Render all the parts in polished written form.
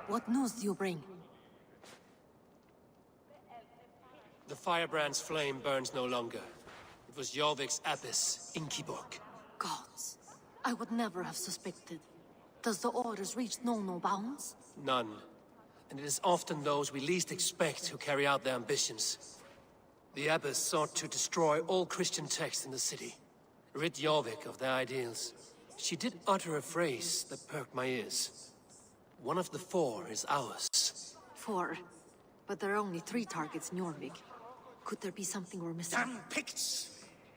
What news do you bring? The firebrand's flame burns no longer. It was Jorvik's abbess, Inkiborg. Gods, I would never have suspected. Does the Order's reach know no bounds? None. And it is often those we least expect who carry out their ambitions. The abbess sought to destroy all Christian texts in the city. Rid Jorvik of their ideals. She did utter a phrase that perked my ears. One of the 4 is ours. 4? But there are only 3 targets in Jorvik. Could there be something we're missing? Damn Picts!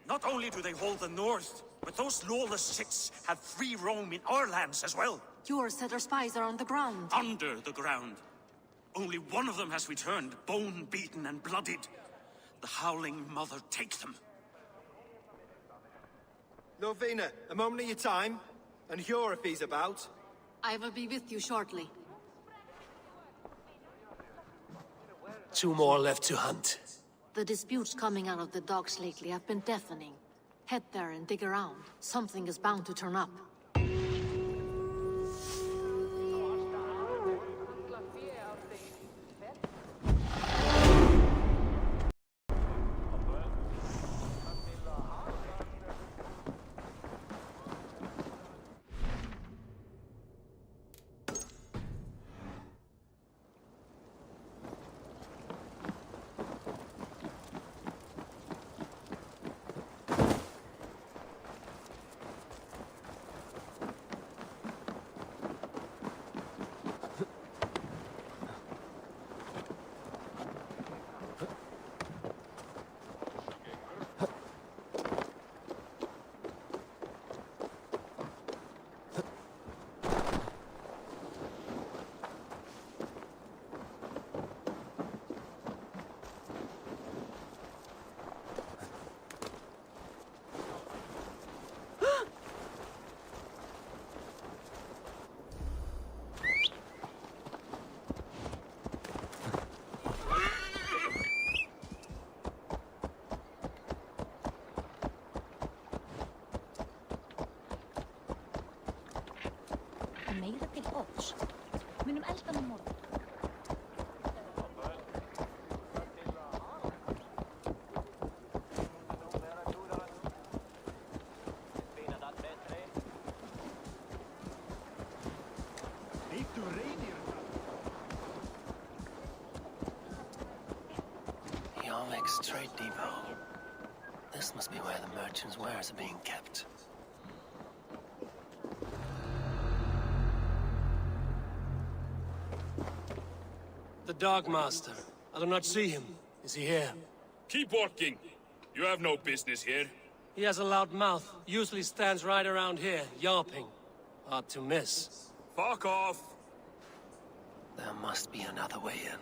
Not only do they hold the north, but those lawless shits have free roam in our lands as well. Yours said our spies are on the ground. Under the ground. Only one of them has returned, bone-beaten and bloodied. The Howling Mother take them. Lovina, a moment of your time, and Hjor if he's about. I will be with you shortly. 2 more left to hunt. The disputes coming out of the docks lately have been deafening. Head there and dig around. Something is bound to turn up. Meira til odds. Munum elda með morgun. Jorvik's trade depot. This must be where the merchants' wares are being kept. The Dogmaster. I do not see him. Is he here? Keep walking. You have no business here. He has a loud mouth. Usually stands right around here, yawping. Hard to miss. Fuck off! There must be another way in.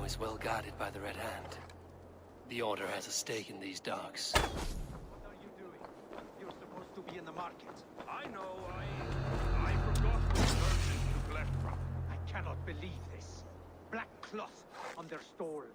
Is well guarded by the Red Hand. The Order has a stake in these docks. What are you doing? You're supposed to be in the market. I know, I forgot the merchant to collect from. I cannot believe this. Black cloth on their stalls.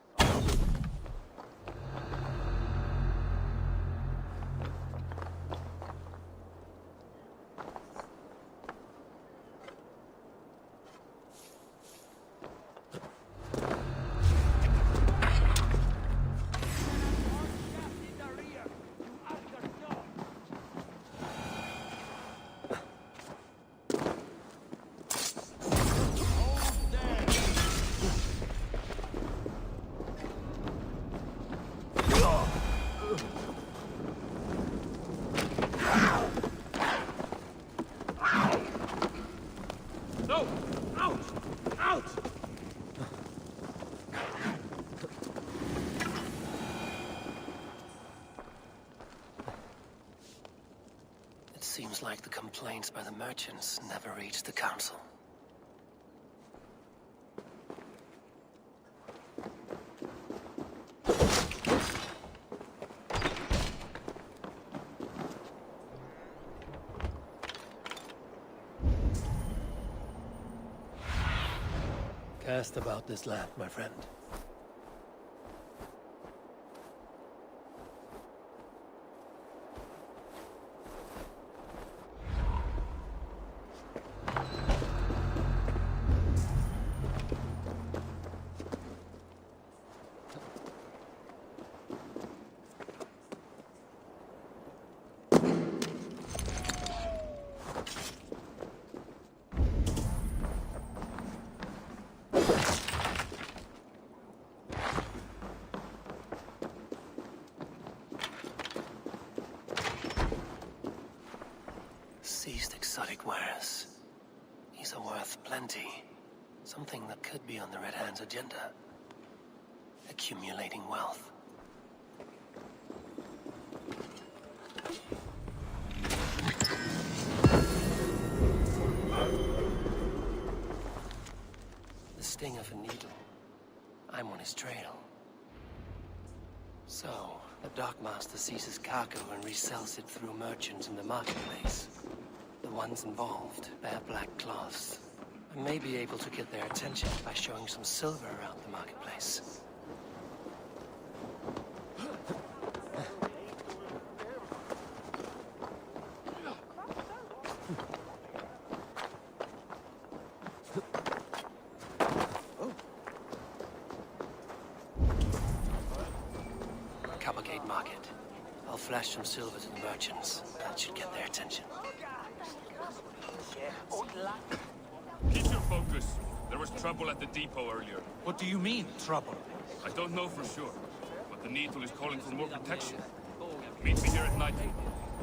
Out! Out! It seems like the complaints by the merchants never reached the council. Cast about this land, my friend. Seized exotic wares. These are worth plenty. Something that could be on the Red Hand's agenda. Accumulating wealth. The sting of a needle. I'm on his trail. So, the Dockmaster seizes cargo and resells it through merchants in the marketplace. The ones involved bear black cloths. I may be able to get their attention by showing some silver around the marketplace. Cavalcade Market. I'll flash some silver to the merchants. That should get their attention. Keep your focus. There was trouble at the depot earlier. What do you mean, trouble? I don't know for sure, but the Needle is calling for more protection. Meet me here at night.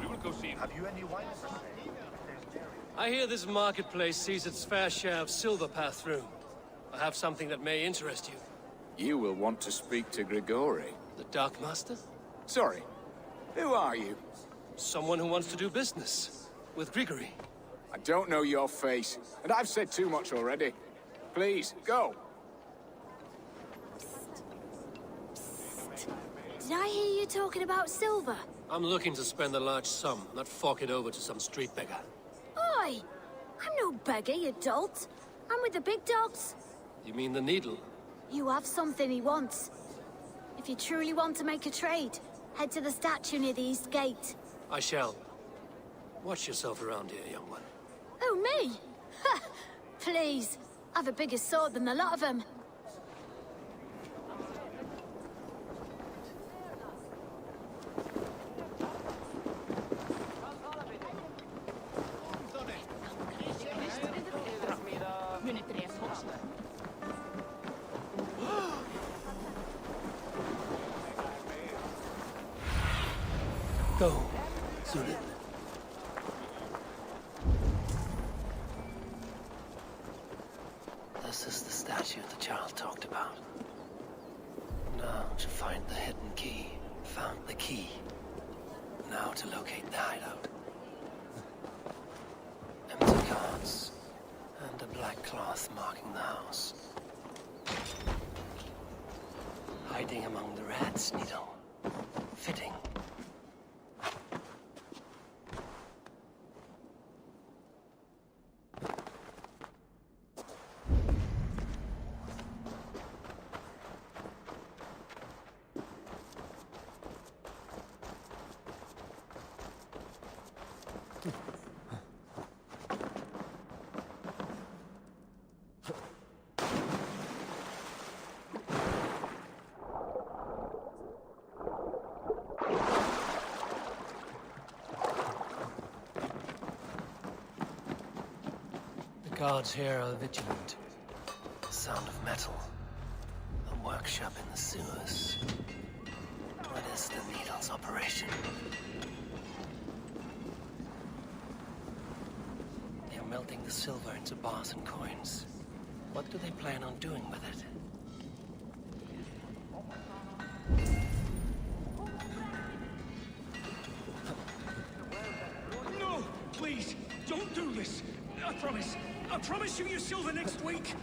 We will go see him. Have you any wine for sale? I hear this marketplace sees its fair share of silver pass through. I have something that may interest you. You will want to speak to Grigori. The Darkmaster? Sorry, who are you? Someone who wants to do business. With Grigory. I don't know your face, and I've said too much already. Please, go. Did I hear you talking about silver? I'm looking to spend a large sum, not fork it over to some street beggar. Oi! I'm no beggar, you dolt. I'm with the big dogs. You mean the Needle? You have something he wants. If you truly want to make a trade, head to the statue near the East Gate. I shall. Watch yourself around here, young one. Oh, me? Ha! Please. I've a bigger sword than the lot of them. Go, Zulin. This is the statue the child talked about. Now to find the hidden key. Found the key. Now to locate the hideout. Empty cards. And a black cloth marking the house. Hiding among the rat's needle. Fitting. The guards here are vigilant. The sound of metal. A workshop in the sewers. What is the Needle's operation? They are melting the silver into bars and coins. What do they plan on doing with it? No! Please, don't do this! I promise! I promise you your silver next week!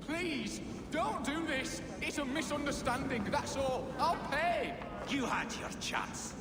Please, don't do this! It's a misunderstanding, that's all. I'll pay! You had your chance.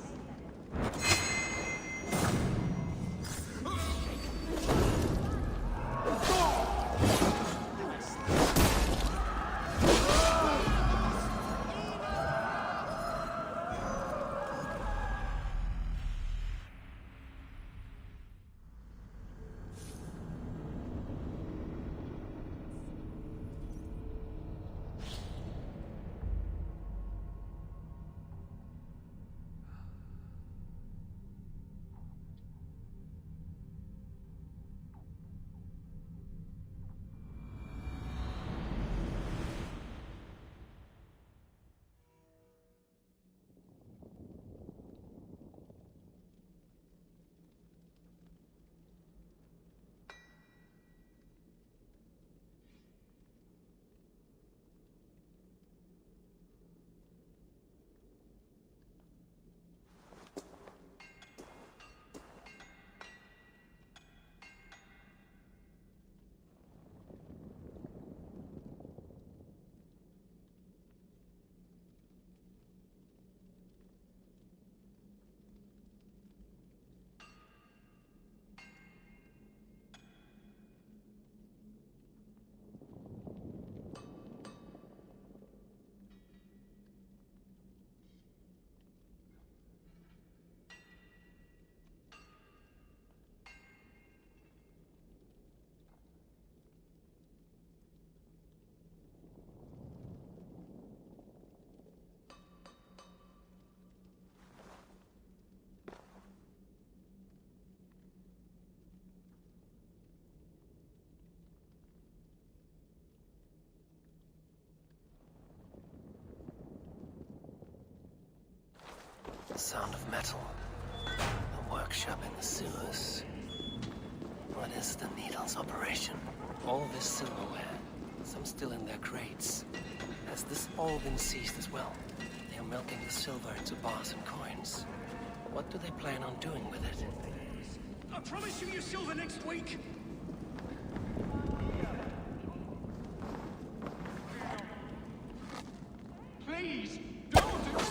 The sound of metal. A workshop in the sewers. What is the Needle's operation? All this silverware. Some still in their crates. Has this all been seized as well? They are melting the silver into bars and coins. What do they plan on doing with it? I promise you your silver next week! Please, don't do this!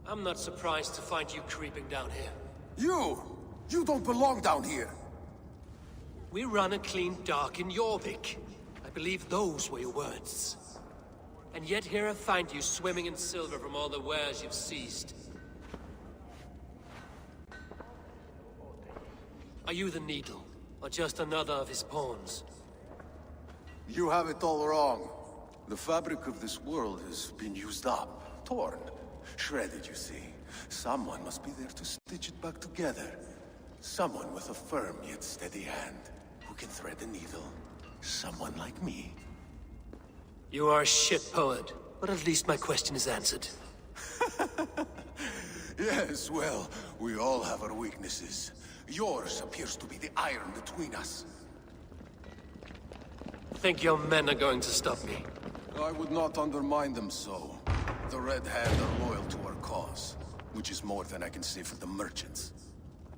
I'm not surprised to find you creeping down here. You don't belong down here. We run a clean dock in Jorvik. I believe those were your words. And yet here I find you swimming in silver from all the wares you've seized. Are you the Needle, or just another of his pawns? You have it all wrong. The fabric of this world has been used up, torn, shredded, you see. Someone must be there to stitch it back together. Someone with a firm yet steady hand, who can thread the needle. Someone like me. You are a shit poet, but at least my question is answered. Yes, well, we all have our weaknesses. Yours appears to be the iron between us. Think your men are going to stop me? I would not undermine them so. The Red Hand are loyal to our cause, which is more than I can say for the merchants.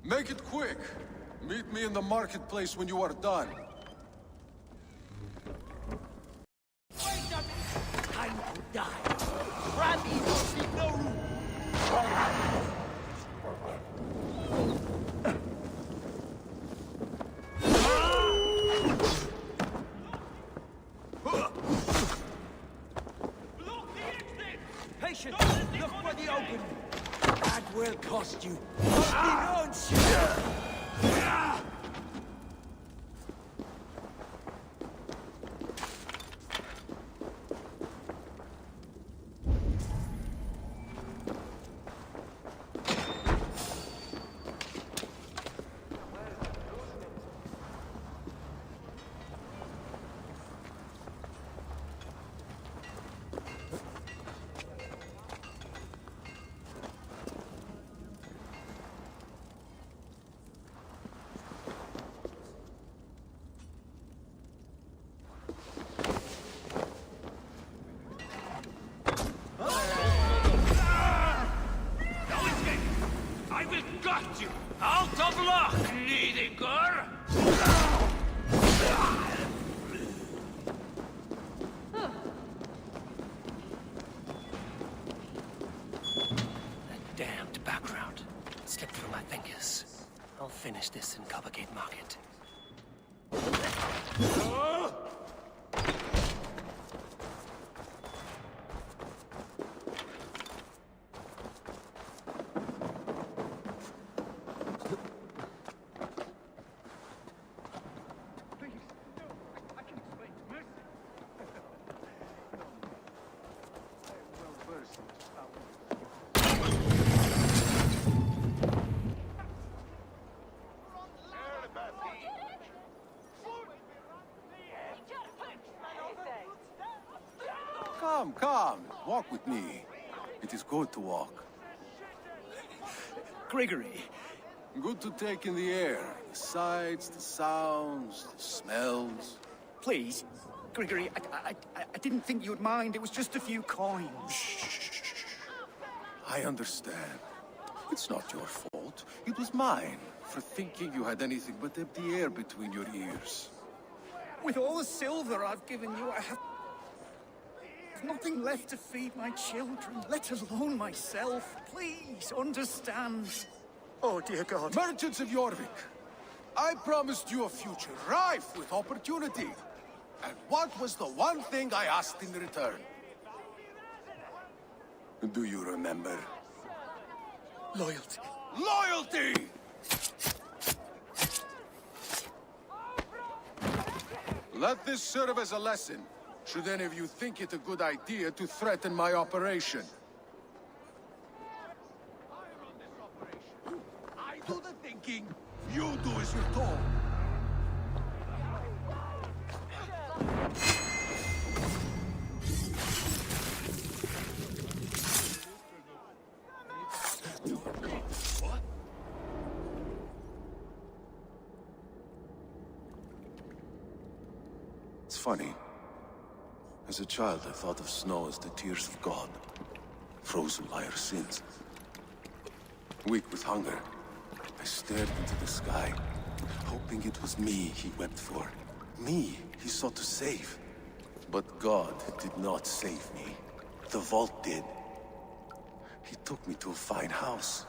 Make it quick! Meet me in the marketplace when you are done. Time to die. Brandy will leave no room. Patient, look for the opening. That will cost you. I will gut you out of luck, Nidinger! That damned background slipped through my fingers. I'll finish this in Coppergate Market. Come, walk with me. It is good to walk. Gregory. Good to take in the air. The sights, the sounds, the smells. Please, Gregory, I didn't think you'd mind. It was just a few coins. I understand. It's not your fault. It was mine, for thinking you had anything but empty air between your ears. With all the silver I've given you, I have nothing left to feed my children, let alone myself. Please, understand. Oh, dear God. Merchants of Jorvik, I promised you a future rife with opportunity. And what was the one thing I asked in return? Do you remember? Loyalty. Loyalty! Let this serve as a lesson, should any of you think it a good idea to threaten my operation. I do the thinking, you do as you're told. It's funny. As a child, I thought of snow as the tears of God, frozen by our sins. Weak with hunger, I stared into the sky, hoping it was me he wept for. Me he sought to save. But God did not save me. The vault did. He took me to a fine house,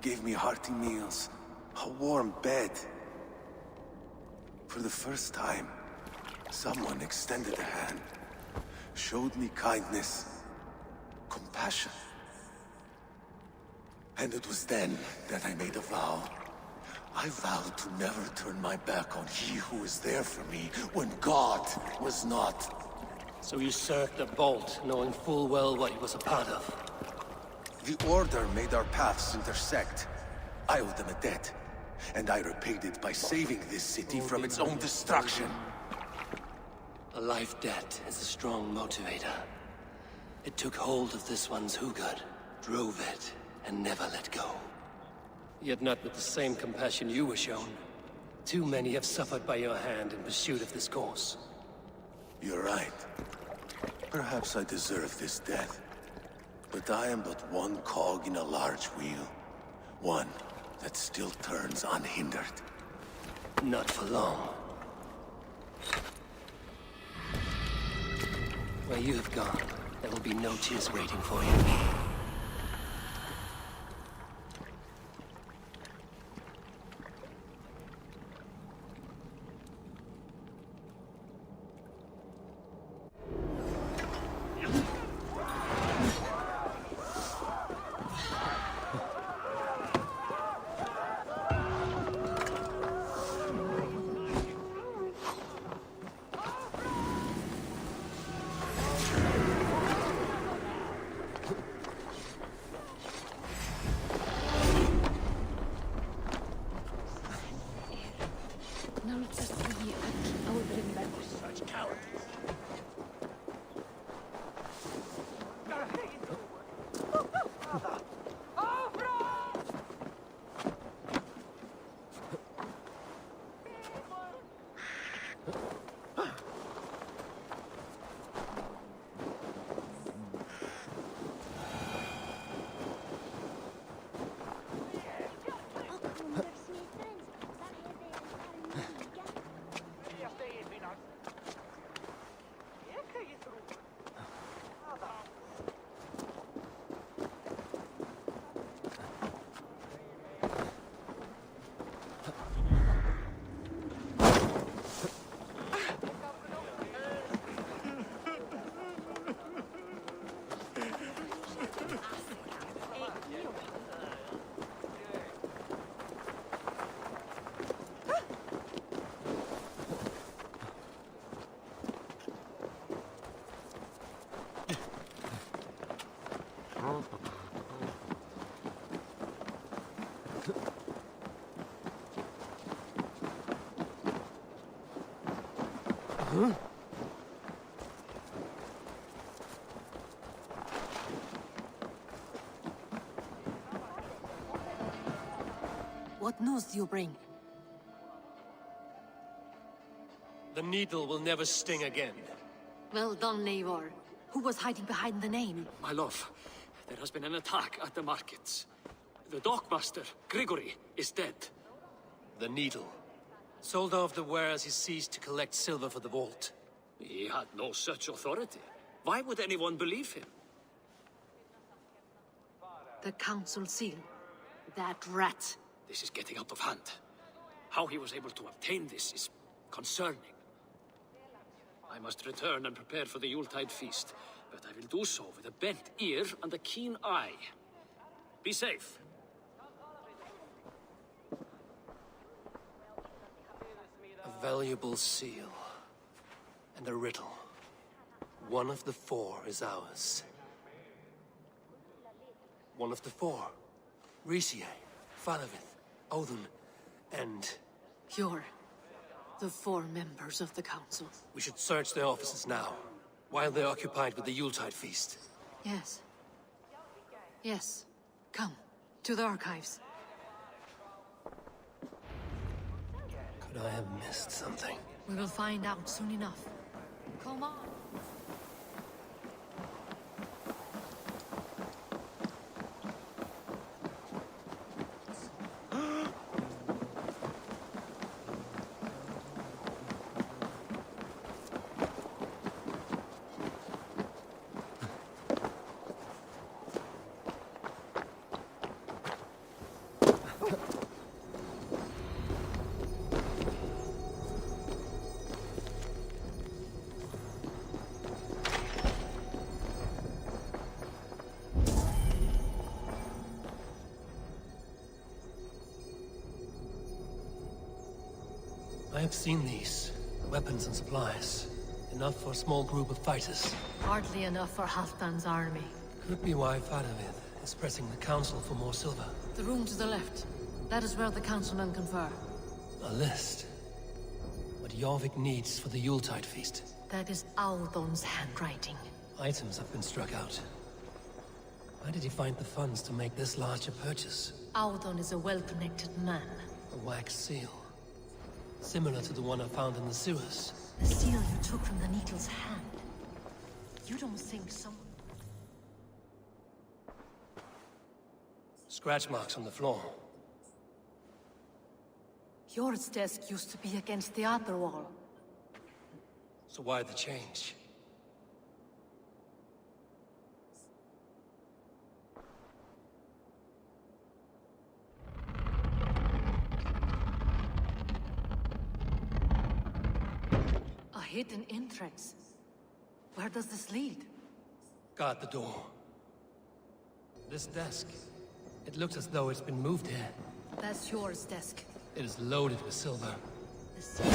gave me hearty meals, a warm bed. For the first time, someone extended a hand, showed me kindness, compassion. And it was then that I made a vow. I vowed to never turn my back on he who was there for me when God was not. So you served the Vault, knowing full well what he was a part of. The Order made our paths intersect. I owed them a debt. and I repaid it by saving this city from its own destruction. A life debt is a strong motivator. It took hold of this one's hugad, drove it, and never let go. Yet not with the same compassion you were shown. Too many have suffered by your hand in pursuit of this cause. You're right. Perhaps I deserve this death. But I am but one cog in a large wheel. One that still turns unhindered. Not for long. Where you have gone, there will be no tears waiting for you. Huh? What news do you bring? The needle will never sting again. Well done, Eivor. Who was hiding behind the name? My love, there has been an attack at the markets. The dockmaster, Grigory, is dead. The needle. Sold off the wares he ceased to collect silver for the vault. He had no such authority. Why would anyone believe him? The council seal. That rat. This is getting out of hand. How he was able to obtain this is concerning. I must return and prepare for the Yuletide feast, but I will do so with a bent ear and a keen eye. Be safe. A valuable seal. And a riddle. One of the four is ours. One of the four. Riesier, Falavith, Odin, and... You're the four members of the council. We should search their offices now, while they're occupied with the Yuletide feast. Yes. Yes. Come, to the archives. Could I have missed something? We will find out soon enough. Come on. I have seen these. Weapons and supplies. Enough for a small group of fighters. Hardly enough for Halfdan's army. Could be why Faravith is pressing the council for more silver. The room to the left. That is where the councilmen confer. A list. What Jorvik needs for the Yuletide feast. That is Audon's handwriting. Items have been struck out. Where did he find the funds to make this large a purchase? Audon is a well-connected man. A wax seal. Similar to the one I found in the sewers. The seal you took from the Needle's hand. You don't think someone... Scratch marks on the floor. Yours desk used to be against the other wall. So why the change? A hidden entrance. Where does this lead? Guard the door. This desk. It looks as though it's been moved here. That's yours desk. It is loaded with silver. The seal.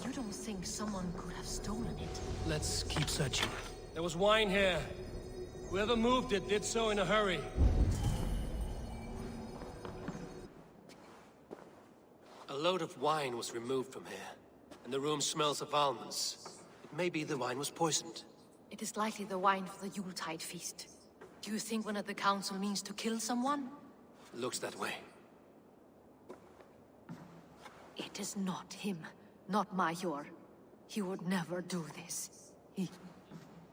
You don't think someone could have stolen it? Let's keep searching. There was wine here. Whoever moved it did so in a hurry. A load of wine was removed from here, and the room smells of almonds. It may be the wine was poisoned. It is likely the wine for the Yuletide feast. Do you think one of the council means to kill someone? Looks that way. It is not him, not Major. He would never do this.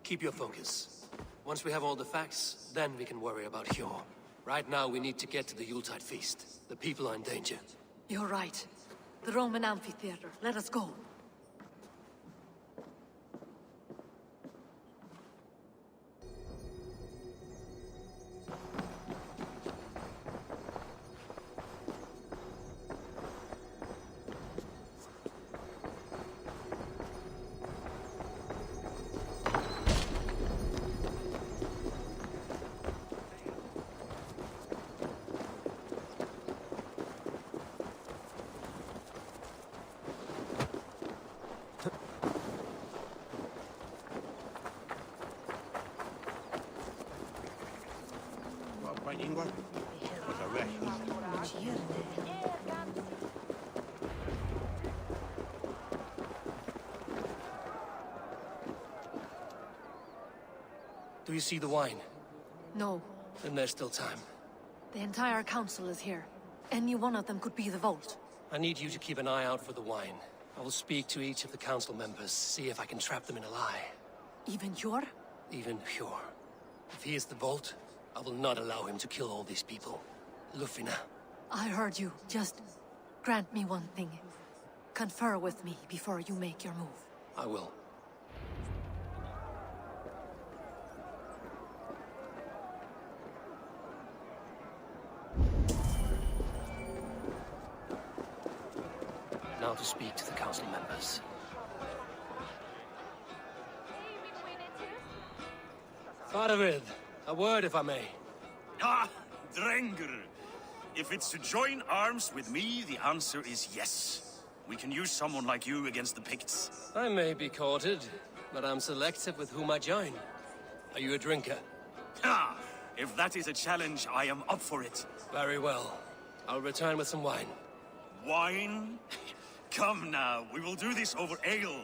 Keep your focus. Once we have all the facts, then we can worry about Hjor. Right now, we need to get to the Yuletide feast. The people are in danger. You're right. The Roman amphitheater. Let us go. Do you see the wine? No. Then there's still time. The entire council is here. Any one of them could be the vault. I need you to keep an eye out for the wine. I will speak to each of the council members, see if I can trap them in a lie. Even Hjor? Even Hjor. If he is the vault, I will not allow him to kill all these people. Lufina. I heard you. Just grant me one thing. Confer with me before you make your move. I will. Now to speak to the council members. Fathervid, a word if I may. Ah, Drengr. If it's to join arms with me, the answer is yes. We can use someone like you against the Picts. I may be courted, but I'm selective with whom I join. Are you a drinker? Ah, if that is a challenge, I am up for it. Very well. I'll return with some wine. Wine? Come now, we will do this over ale.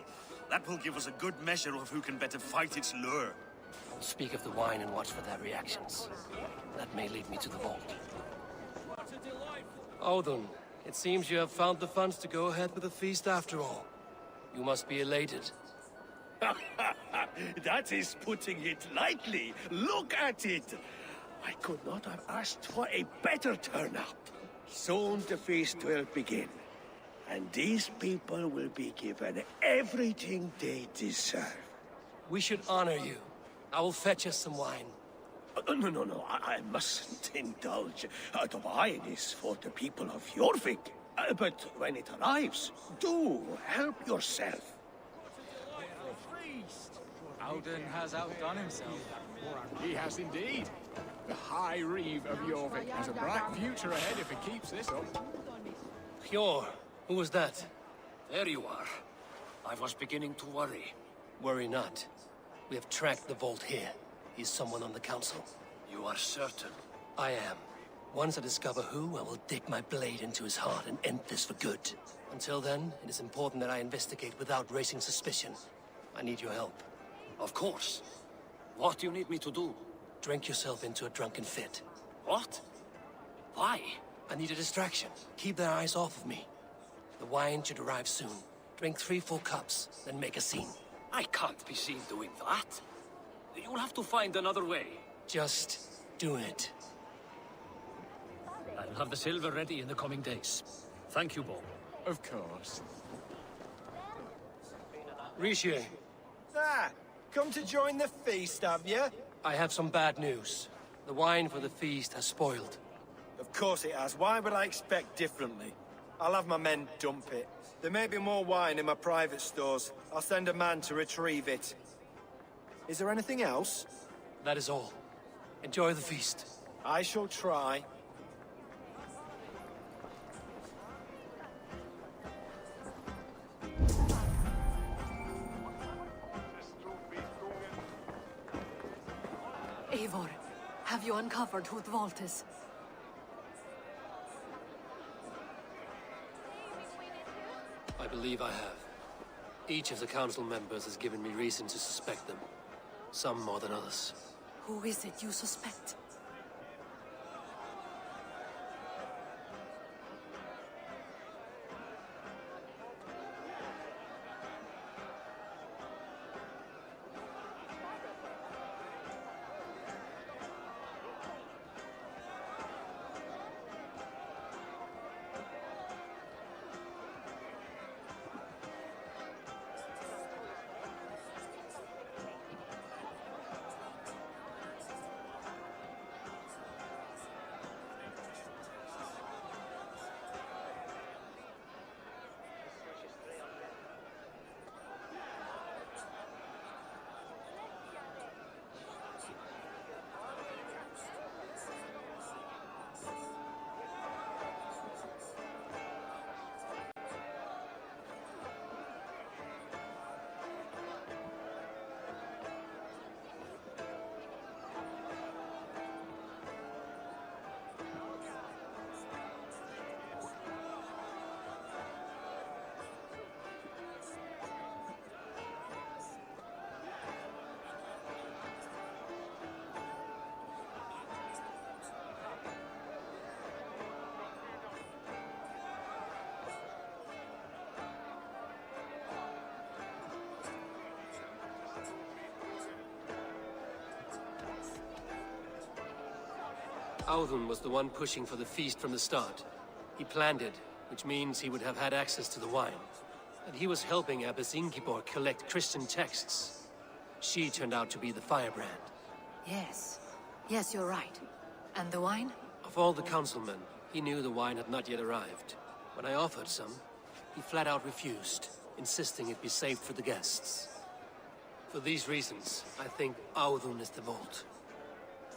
That will give us a good measure of who can better fight its lure. I'll speak of the wine and watch for their reactions. That may lead me to the vault. Odin, it seems you have found the funds to go ahead with the feast after all. You must be elated. That is putting it lightly. Look at it. I could not have asked for a better turnout. Soon the feast will begin. And these people will be given everything they deserve. We should honor you. I will fetch us some wine. No, I mustn't indulge. The wine is for the people of Jorvik. But when it arrives, do help yourself. Alden has outdone himself. He has indeed. The High Reeve of Jorvik has a bright future ahead if he keeps this up. Hjor, who was that? There you are. I was beginning to worry. Worry not. We have tracked the vault here. He's someone on the council. You are certain? I am. Once I discover who, I will dig my blade into his heart and end this for good. Until then, it is important that I investigate without raising suspicion. I need your help. Of course. What do you need me to do? Drink yourself into a drunken fit. What? Why? I need a distraction. Keep their eyes off of me. The wine should arrive soon. Drink 3 full cups, then make a scene. I can't be seen doing that. You'll have to find another way. Just do it. I'll have the silver ready in the coming days. Thank you, Bo. Of course. Rishi, Ah, come to join the feast, have you? I have some bad news. The wine for the feast has spoiled. Of course it has. Why would I expect differently? I'll have my men dump it. There may be more wine in my private stores. I'll send a man to retrieve it. Is there anything else? That is all. Enjoy the feast. I shall try. Eivor, have you uncovered who the vault is? I believe I have. Each of the council members has given me reason to suspect them. Some more than others. Who is it you suspect? Audun was the one pushing for the feast from the start. He planned it, which means he would have had access to the wine. And he was helping Abbess Ingeborg collect Christian texts. She turned out to be the firebrand. Yes. Yes, you're right. And the wine? Of all the councilmen, he knew the wine had not yet arrived. When I offered some, he flat out refused, insisting it be saved for the guests. For these reasons, I think Audun is the vault.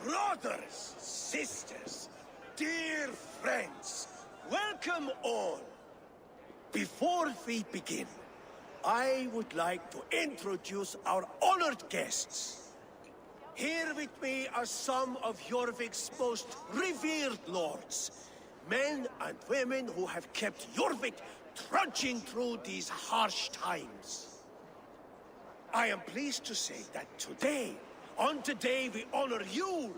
Brothers, sisters, dear friends, welcome all. Before we begin, I would like to introduce our honored guests. Here with me are some of Jorvik's most revered lords, men and women who have kept Jorvik trudging through these harsh times. I am pleased to say that today, on today we honor you.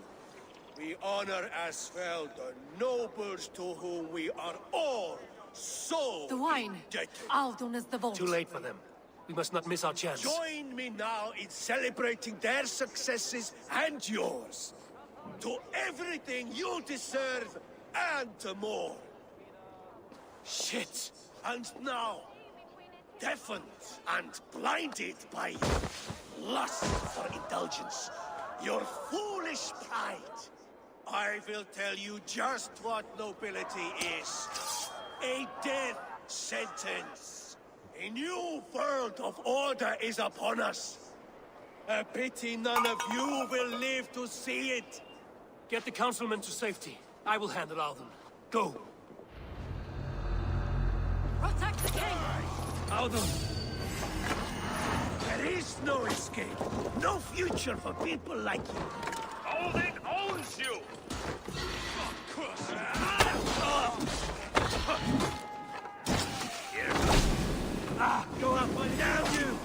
We honor as well the nobles to whom we are all so The wine! indebted. Audun is the vault. Too late for them. We must not miss our chance. Join me now in celebrating their successes and yours. To everything you deserve and more. Shit! And now, deafened and blinded by lust for indulgence, your foolish pride, I will tell you just what nobility is. A death sentence. A new world of order is upon us. A pity none of you will live to see it. Get the councilmen to safety. I will handle Audun. Go! Protect the king! Audun! There is no escape. No future for people like you. Odin owns you! Curse Go up, my damn you!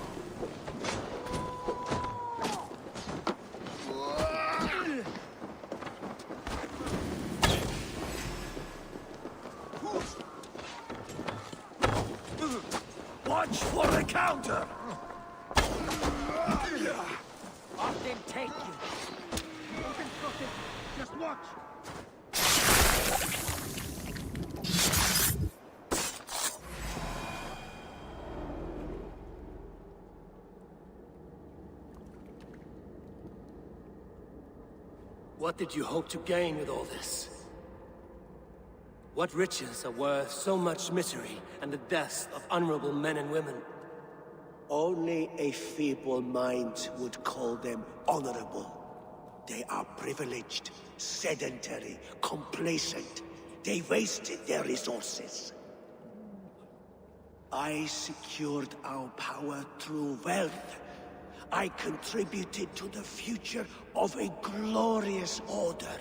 Watch for the counter! I'll then take you. Nothing crooked. Just watch. What did you hope to gain with all this? What riches are worth so much misery and the deaths of honorable men and women? Only a feeble mind would call them honorable. They are privileged, sedentary, complacent. They wasted their resources. I secured our power through wealth. I contributed to the future of a glorious order.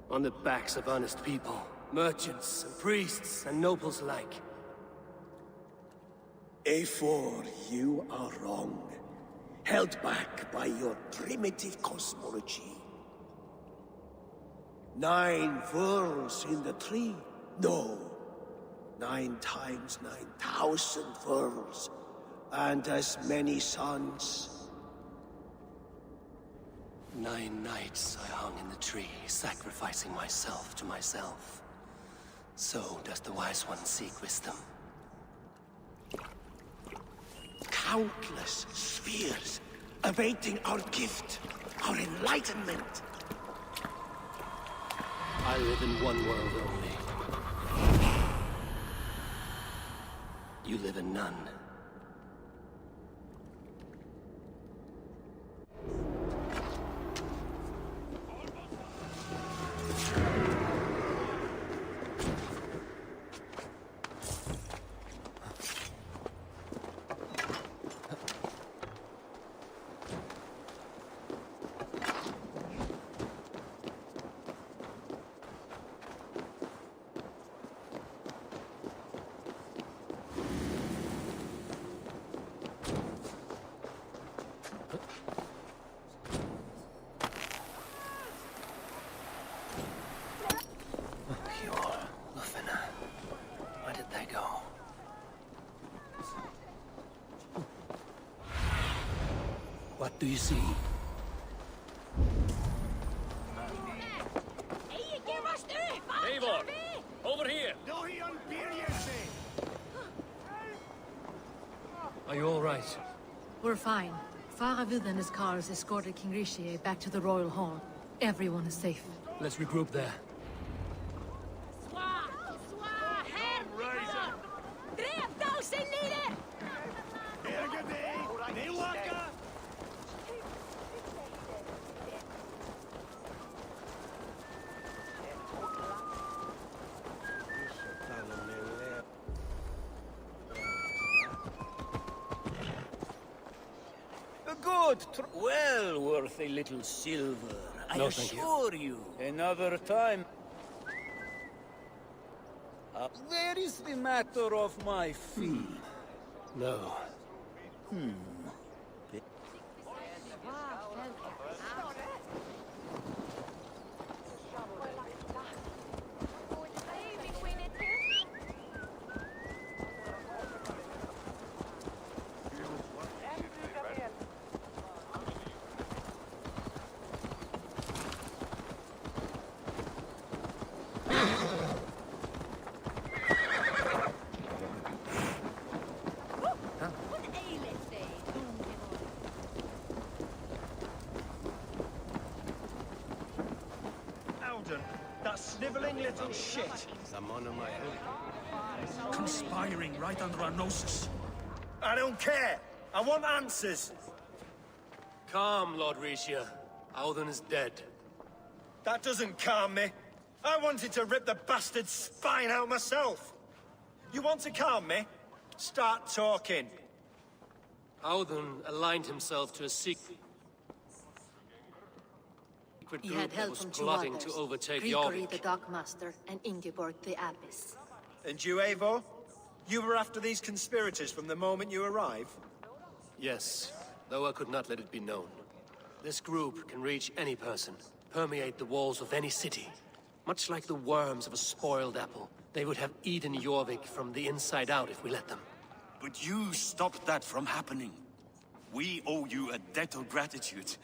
On the backs of honest people, merchants and priests and nobles alike. Eivor, you are wrong. Held back by your primitive cosmology. 9 worlds in the tree? No. 9 times 9,000 worlds. And as many suns. 9 nights I hung in the tree, sacrificing myself to myself. So does the wise one seek wisdom. Countless spheres, awaiting our gift, our enlightenment. I live in one world only. You live in none. What do you see? Eivor! Over here! Are you all right? We're fine. Faravid and his cars escorted King Rishi back to the Royal Hall. Everyone is safe. Let's regroup there. Well worth a little silver, I No, thank you. assure you. Another time. There is the matter of my fee. No. That sniveling little shit. I'm on my head. Conspiring right under our noses. I don't care. I want answers. Calm, Lord Rishia. Audun is dead. That doesn't calm me. I wanted to rip the bastard's spine out myself. You want to calm me? Start talking. Audun aligned himself to a secret secret He group had that help was from two plotting others, to overtake Gregory Jorvik. the Dockmaster and Ingeborg the Abbess. And you, Eivor? You were after these conspirators from the moment you arrived? Yes, though I could not let it be known. This group can reach any person, permeate the walls of any city. Much like the worms of a spoiled apple, they would have eaten Jorvik from the inside out if we let them. But you stopped that from happening. We owe you a debt of gratitude.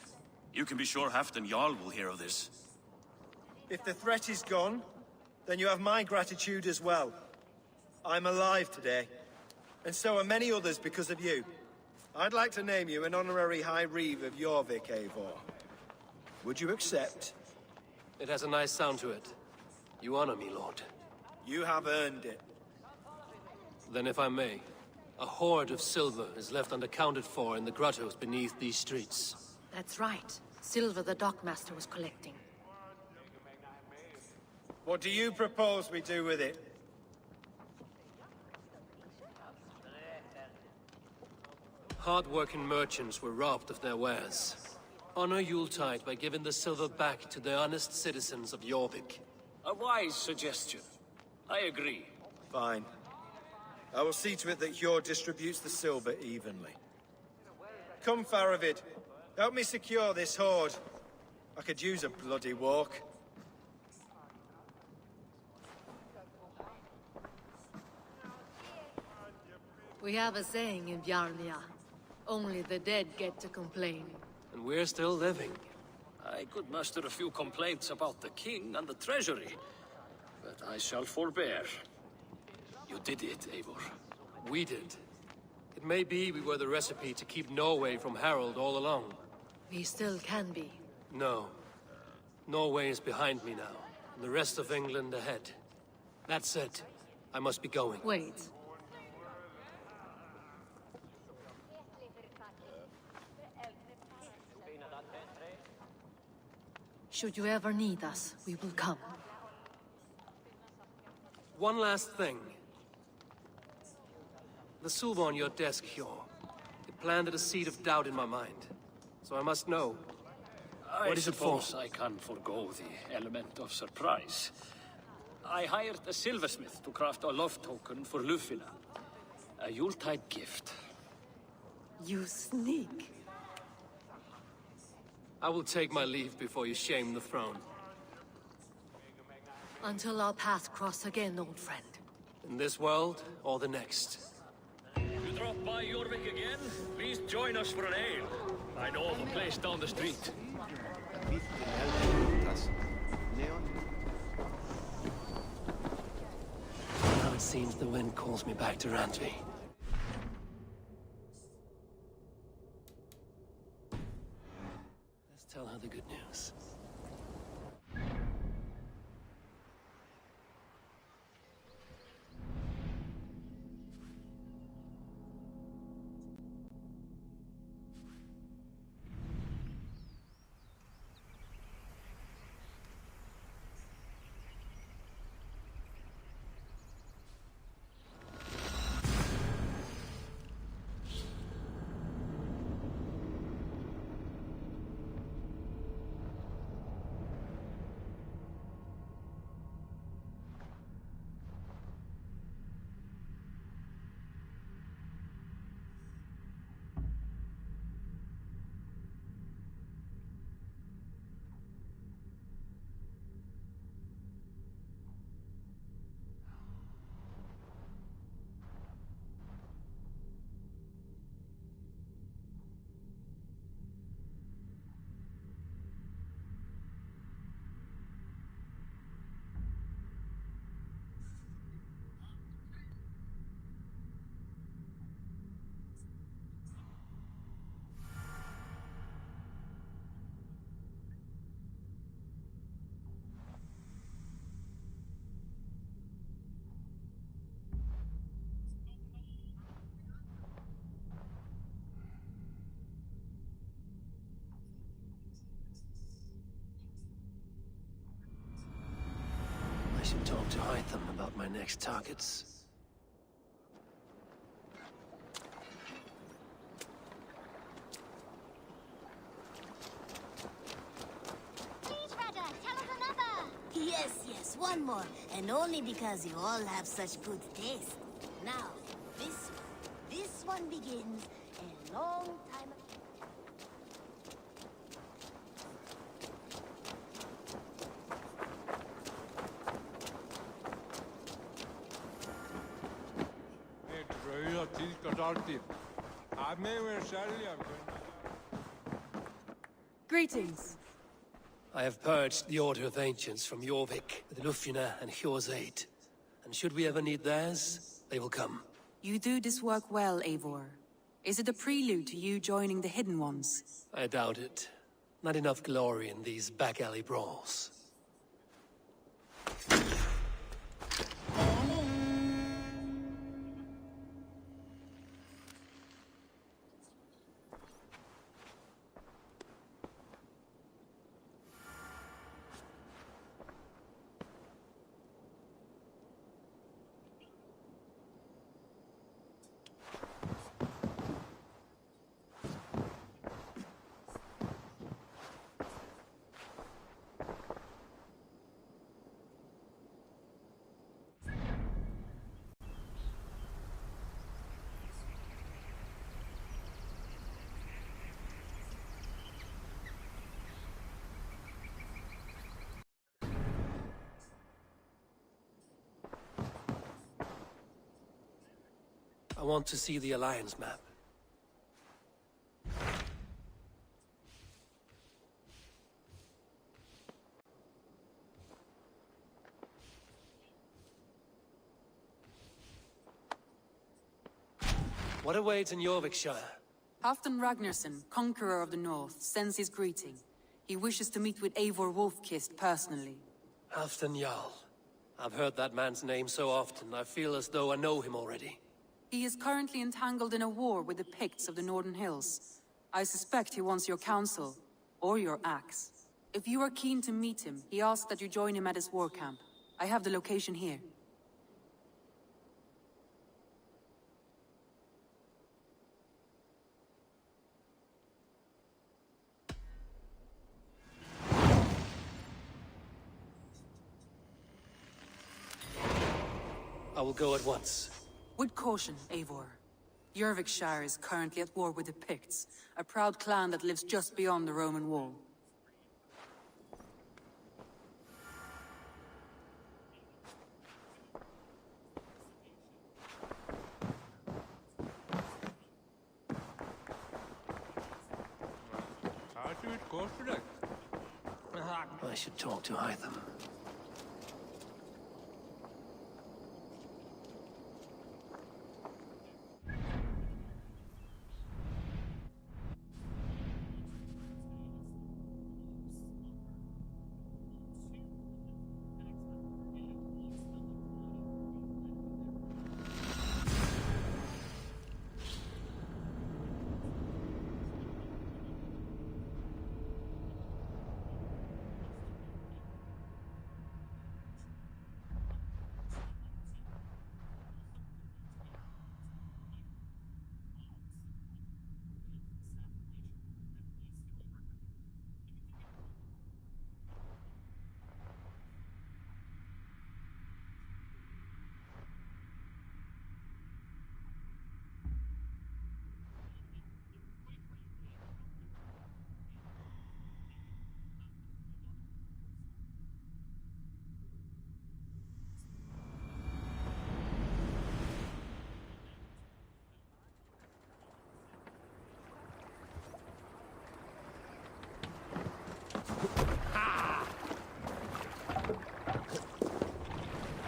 You can be sure Halfdan Jarl will hear of this. If the threat is gone, then you have my gratitude as well. I'm alive today, and so are many others because of you. I'd like to name you an honorary High Reeve of Jorvik, Eivor. Would you accept? It has a nice sound to it. You honor me, Lord. You have earned it. Then if I may, a hoard of silver is left unaccounted for in the grottos beneath these streets. That's right. Silver the Dockmaster was collecting. What do you propose we do with it? Hard-working merchants were robbed of their wares. Honor Yuletide by giving the silver back to the honest citizens of Jorvik. A wise suggestion. I agree. Fine. I will see to it that Hjord distributes the silver evenly. Come, Faravid. Help me secure this hoard. I could use a bloody walk. We have a saying in Bjarnia. Only the dead get to complain. And we're still living. I could muster a few complaints about the king and the treasury, but I shall forbear. You did it, Eivor. We did. It may be we were the recipe to keep Norway from Harald all along. We still can be. No. Norway is behind me now, and the rest of England ahead. That said, I must be going. Wait. Should you ever need us, we will come. One last thing. The silver on your desk, Hjor. It planted a seed of doubt in my mind. So I must know. What is it for? I suppose I can forgo the element of surprise. I hired a silversmith to craft a love token for Lufina. A Yuletide gift. You sneak. I will take my leave before you shame the throne. Until our paths cross again, old friend. In this world, or the next. You drop by Jorvik again? Please join us for an ale. I know of a place down the street. Now it seems the wind calls me back to Randvi. Let's tell her the good news. I should talk to Hytham about my next targets. one more, and only because you all have such good taste. Now, this one begins a long time ago. Greetings. I have purged the Order of Ancients from Jorvik with Lufjuna and Hjor's aid. And should we ever need theirs, they will come. You do this work well, Eivor. Is it a prelude to you joining the Hidden Ones? I doubt it. Not enough glory in these back-alley brawls. I want to see the Alliance map. What awaits in Jorvikshire? Halfdan Ragnarsson, Conqueror of the North, sends his greeting. He wishes to meet with Eivor Wolfkist personally. Halfdan Jarl. I've heard that man's name so often, I feel as though I know him already. He is currently entangled in a war with the Picts of the Northern Hills. I suspect he wants your counsel, or your axe. If you are keen to meet him, he asks that you join him at his war camp. I have the location here. I will go at once. With caution, Eivor. Jorvikshire is currently at war with the Picts, a proud clan that lives just beyond the Roman wall. I should talk to Hytham.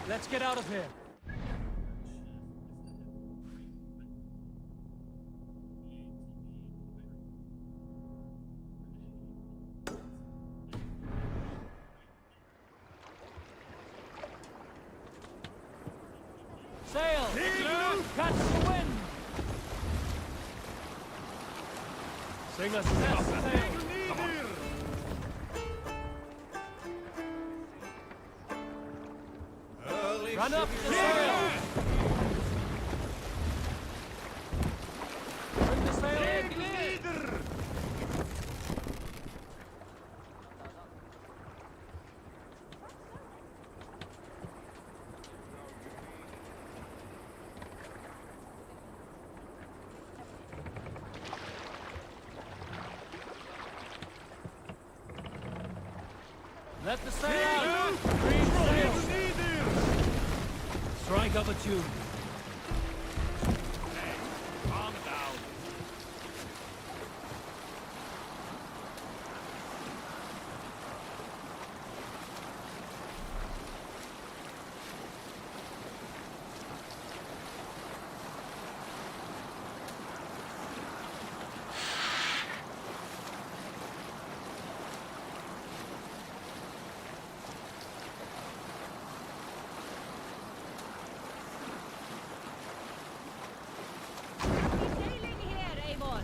Let's get out of here. Sail! Catch the wind! Sing a set sail! Run up the sail! Bring the sail in! Let the sail out! Green sail! Strike up a tune. Calm down. Sailing here, Eivor.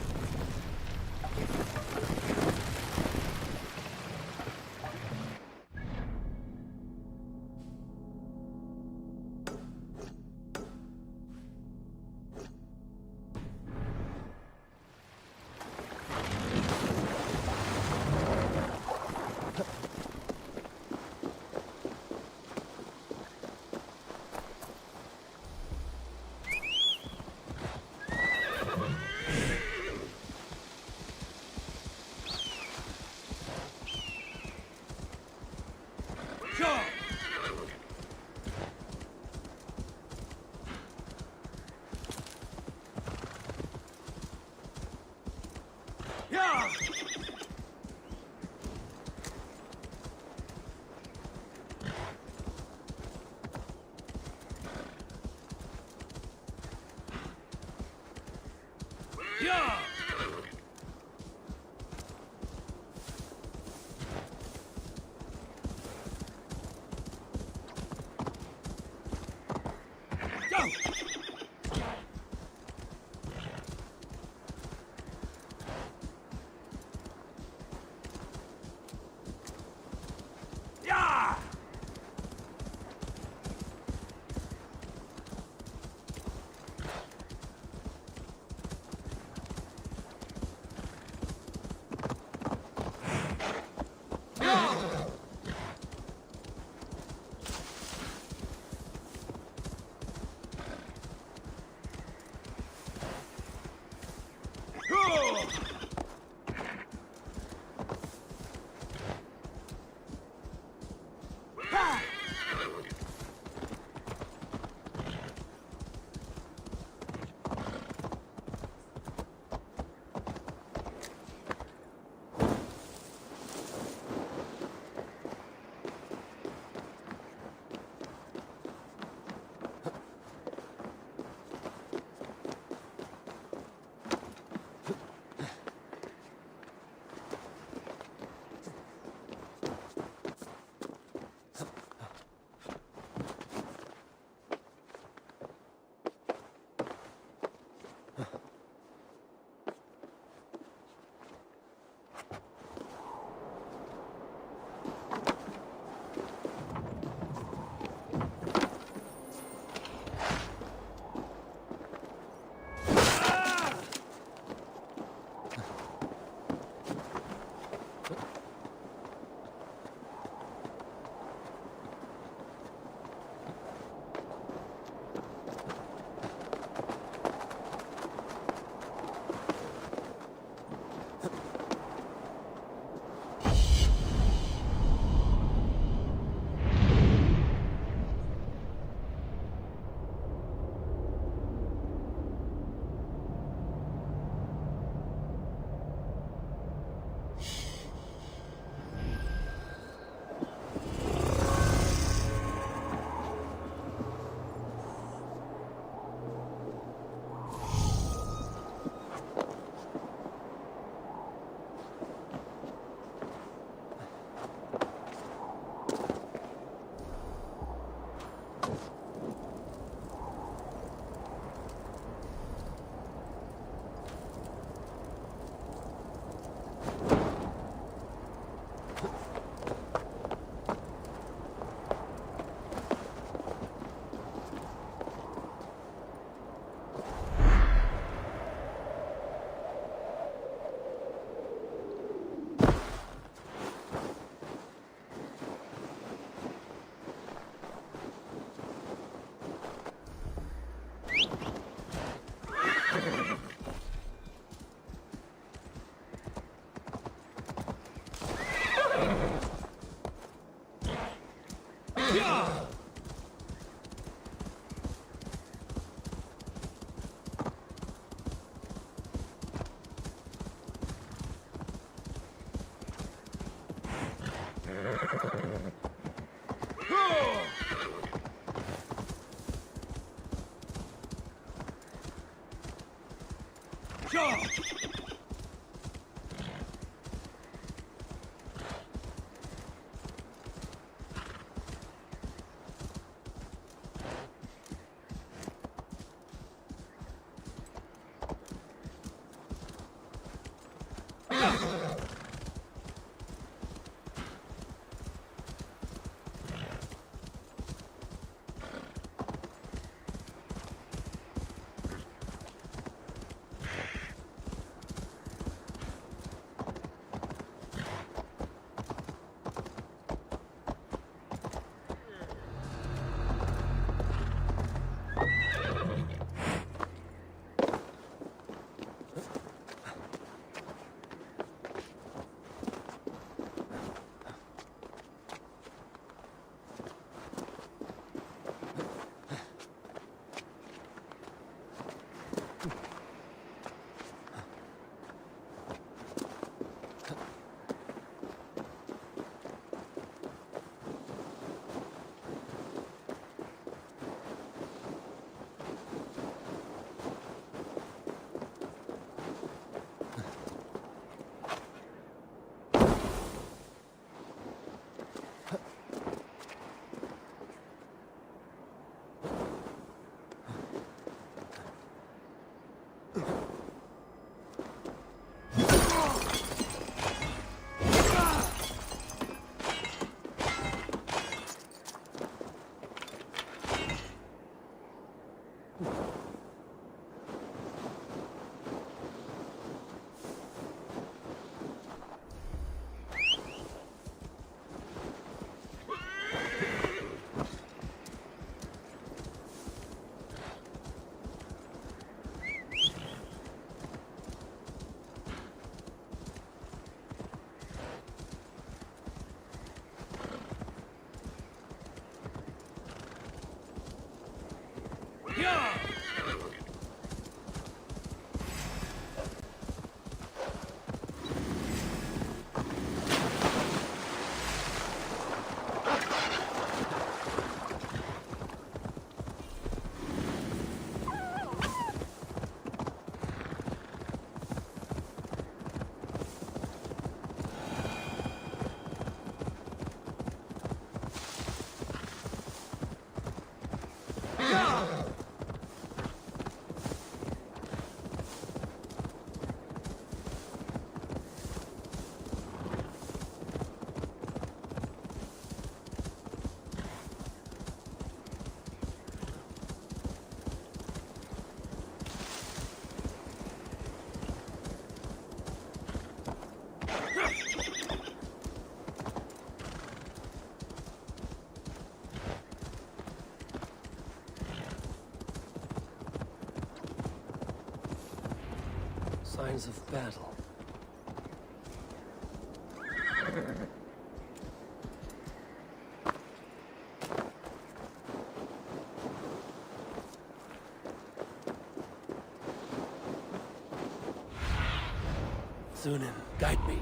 Signs of battle. Sunan, guide me.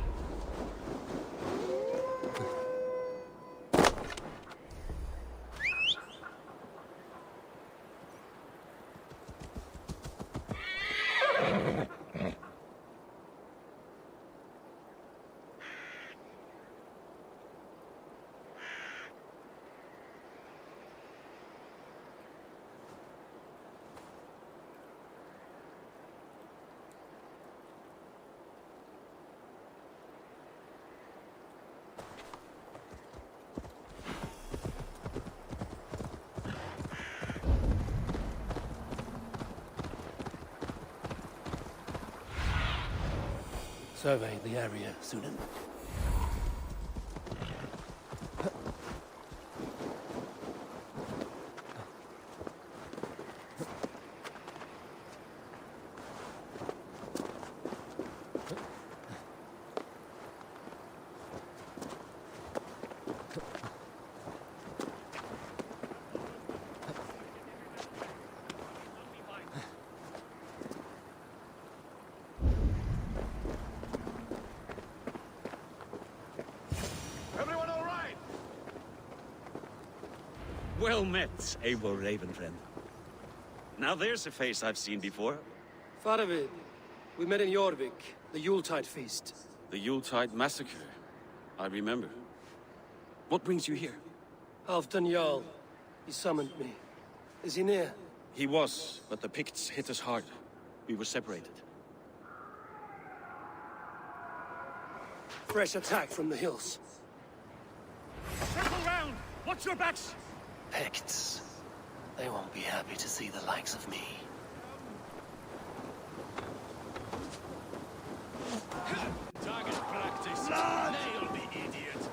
Survey the area, Sunan. Well met, Eivor Ravenfriend. Now there's a face I've seen before. Faravid, we met in Jorvik, the Yuletide feast. The Yuletide massacre. I remember. What brings you here? Halfdan Jarl. He summoned me. Is he near? He was, but the Picts hit us hard. We were separated. Fresh attack from the hills. Circle round! Watch your backs! Picts. They won't be happy to see the likes of me. Target practice. Nail the idiot.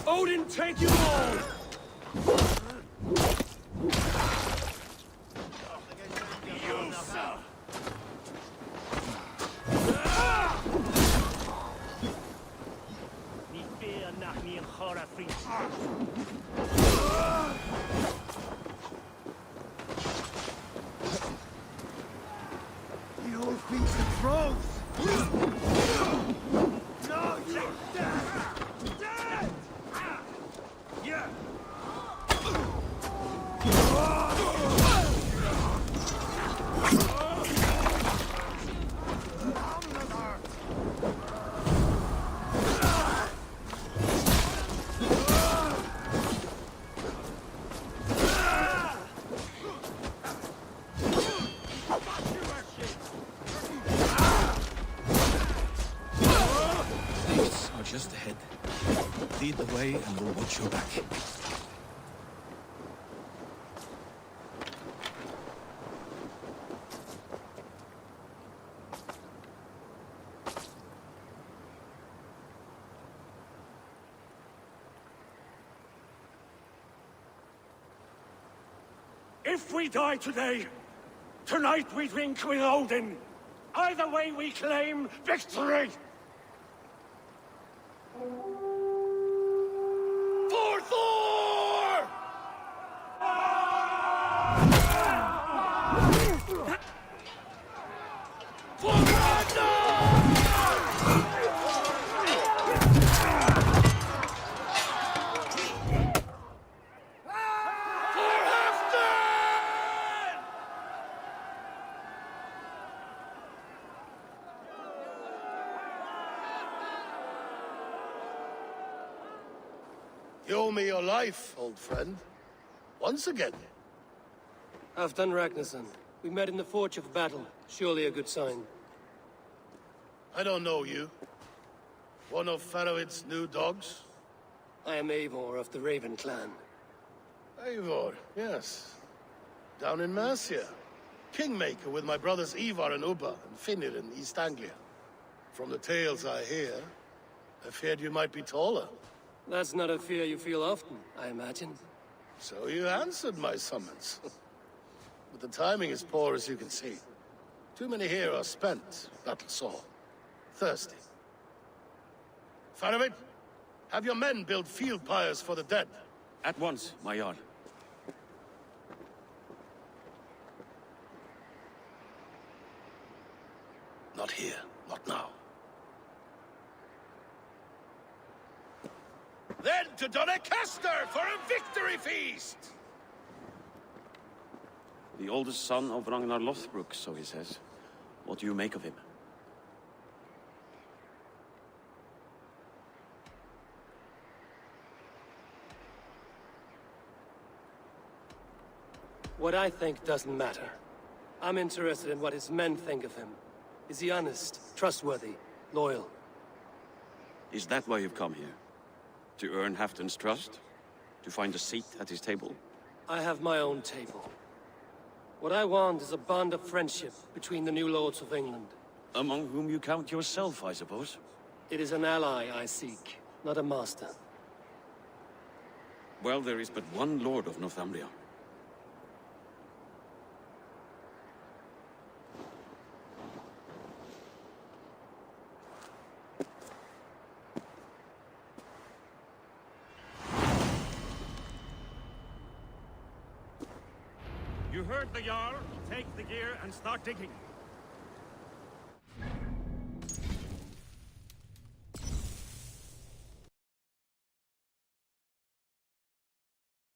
Odin, take you all! The old feast of thrones! No, you're dead! Dead! Yeah! Just ahead. Lead the way and we'll watch your back. If we die today, tonight we drink with Odin. Either way we claim victory! For Thor! For Ragnar! For Halfdan! You owe me your life, old friend. Once again. Halfdan Ragnarsson. We met in the Forge of Battle. Surely a good sign. I don't know you. One of Faravid's new dogs? I am Eivor of the Raven clan. Eivor, yes. Down in Mercia. Kingmaker with my brothers Ivar and Ubba and Finnir in East Anglia. From the tales I hear, I feared you might be taller. That's not a fear you feel often, I imagine. So you answered my summons. But the timing is poor, as you can see. Too many here are spent, battle-sore, thirsty. Faravid, have your men build field pyres for the dead. At once, my Jarl. Not here, not now. Then to Doncaster for a victory feast! The oldest son of Ragnar Lothbrok, so he says. What do you make of him? What I think doesn't matter. I'm interested in what his men think of him. Is he honest, trustworthy, loyal? Is that why you've come here? To earn Halfton's trust? To find a seat at his table? I have my own table. What I want is a bond of friendship between the new lords of England. Among whom you count yourself, I suppose? It is an ally I seek, not a master. Well, there is but one Lord of Northumbria. You heard the Jarl. Take the gear and start digging.